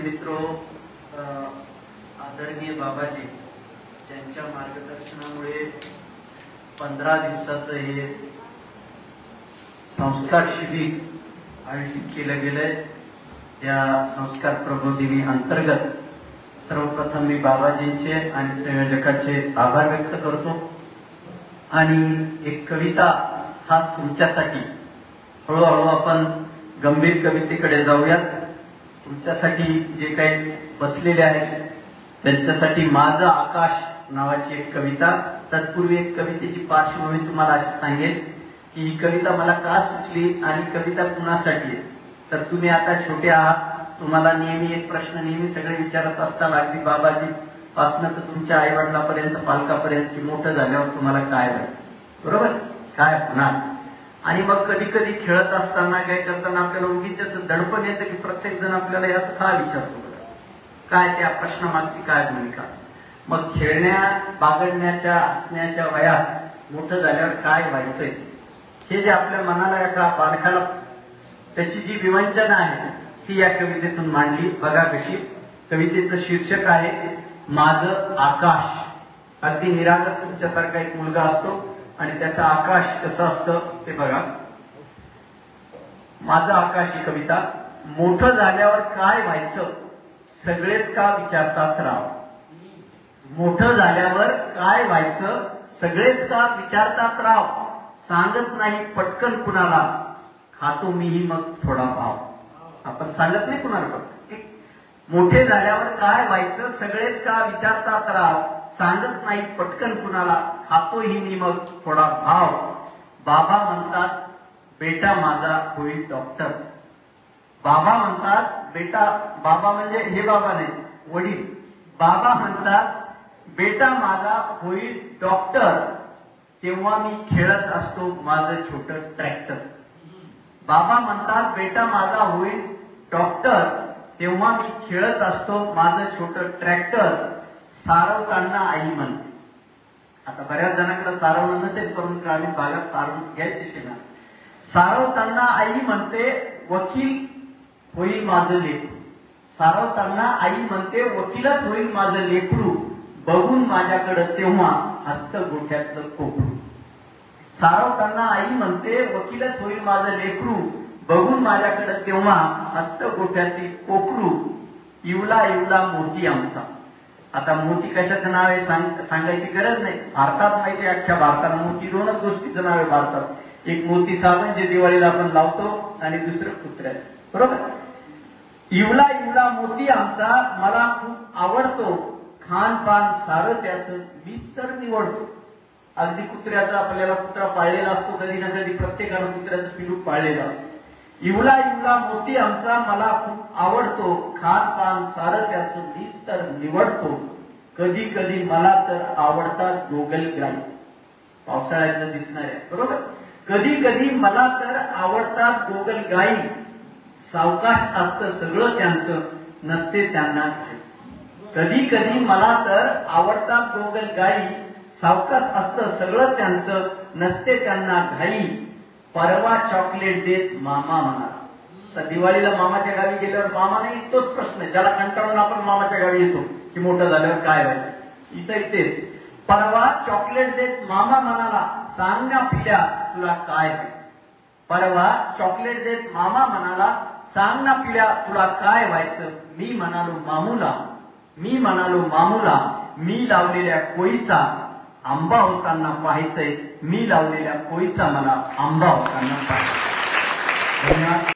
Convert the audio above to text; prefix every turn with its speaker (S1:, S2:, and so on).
S1: मित्रो, आदरणीय बाबाजी ज्यांच्या मार्गदर्शनामुळे 15 दिवसाचं हे संस्कार शिबिर आयोजित केलं गेलंय। त्या संस्कार प्रबोधिनी अंतर्गत सर्वप्रथम मी बाबाजींचे आणि संयोजकाचे आभार व्यक्त करतो आणि एक कविता खास तुमच्यासाठी, हळूहळू आपण गंभीर कवितेकडे जाऊयात। तुमच्यासाठी जे काही बसलेले आहेत त्यांच्यासाठी माझं आकाश नावाची एक कविता। तत्पूर्वी एक कवितेची पार्श्वभूमी तुम्हाला अशी सांगेल की ही कविता मला का सुचली आणि कविता कुणासाठी आहे। तर तुम्ही आता छोटे आहात, तुम्हाला नेहमी एक प्रश्न नेहमी सगळे विचारत असतात, अगदी बाबाजी पासनं तर तुमच्या आई वडिलांपर्यंत, पालकापर्यंत, की मोठं झाल्यावर तुम्हाला काय व्हायचं, बरोबर काय होणार। आणि मग कधी कधी खेळत असताना काय करताना आपल्याला उगीच दडपण येतं की प्रत्येक जण आपल्याला हे असं का विचारतो, काय त्या प्रश्नामागची काय भूमिका। मग खेळण्या बागडण्याच्या हसण्याच्या वयात मोठं झाल्यावर काय व्हायचंय हे जे आपल्या मनाला एका बालकाला त्याची जी विवंचना आहे ती या कवितेतून मांडली। बघा कशी, कवितेचं शीर्षक आहे माझं आकाश। अगदी निरागस तुमच्यासारखा एक मुलगा असतो आणि त्याचा आकाश कसं असतं ते बघा। माझं आकाश ही कविता। मोठं झाल्यावर काय व्हायचं सगळेच का विचारतात राव। मोठं झाल्यावर काय व्हायचं सगळेच का विचारतात राव। सांगत नाही पटकन कुणाला, खातो मीही मग थोडा भाव। आपण सांगत नाही कुणाला, मोठे झाल्यावर काय व्हायचं सगळेच का विचारतात राव। सांगत नाही पटकन कुणाला, खातोही मी मग थोडा भाव। बाबा म्हणतात बेटा माझा होईल डॉक्टर। बाबा म्हणतात बेटा, बाबा म्हणजे हे बाबा नाही वडील, बाबा म्हणतात बेटा माझा होईल डॉक्टर। तेव्हा मी खेळत असतो माझं छोटं ट्रॅक्टर। बाबा म्हणतात बेटा माझा होईल डॉक्टर, तेव्हा मी खेळत असतो माझं छोटं ट्रॅक्टर। सारवताना आई म्हणते, आता बऱ्याच जणांकडे सारवणं नसेल परंतु ग्रामीण भागात सारवून घ्यायचे शेणा। सारवताना आई म्हणते वकील होईल माझं लेकरू। सारवताना आई म्हणते वकीलच होईल माझं लेकरू। बघून माझ्याकडे तेव्हा हसतं गोठ्यातलं कोकरू। सारवताना आई म्हणते वकीलच होईल माझं लेकरू। बघून माझ्याकडे तेव्हा हसतं गोठ्यातील कोकरू। इवला इवला मोती आमचा। आता मोती कशाचं नाव आहे सांगायची गरज नाही, भारतात माहिती आहे, अख्ख्या भारतात मोती दोनच गोष्टीचं नाव आहे भारतात। एक मोती साबण जे दिवाळीला आपण लावतो आणि दुसरं कुत्र्याचं, बरोबर। इवला इवला मोती आमचा मला खूप आवडतो। खान पान सारं त्याचं मीच तर निवडतो। अगदी कुत्र्याचा, आपल्याला कुत्रा पाळलेला असतो कधी ना कधी, प्रत्येकानं कुत्र्याचं पिलू पाळलेलं असतं। इवला इवला मोती आमचा मला खूप आवडतो। खान पान सारं त्याचं मीच तर निवडतो। कधी कधी मला तर आवडतात गोगल गाई। पावसाळ्याचं दिसणार आहे, बरोबर। कधी कधी मला तर आवडतात गोगल गाई। सावकाश असतं सगळं त्यांचं नसते त्यांना घाई। कधी कधी मला तर आवडतात गोगल गाई। सावकाश असतं सगळं त्यांचं नसते त्यांना घाई। परवा चॉकलेट देत मामा म्हणाला। तर दिवाळीला मामाच्या गावी गेल्यावर मामा नाही, तोच प्रश्न ज्याला कंटाळून आपण मामाच्या गावी येतो की मोठं झाल्यावर काय व्हायचं। इथेच परवा चॉकलेट देत मामा म्हणाला, सांग ना पिल्या तुला काय व्हायचं। परवा चॉकलेट देत मामा म्हणाला, सांग ना पिल्या तुला काय व्हायचं। मी म्हणालो मामूला, मी म्हणालो मामूला, मी लावलेल्या कोळीचा आंबा होताना पाहायचंय। मी लावलेल्या कोळीचा मला आंबा होताना पाहायचंय। धन्यवाद।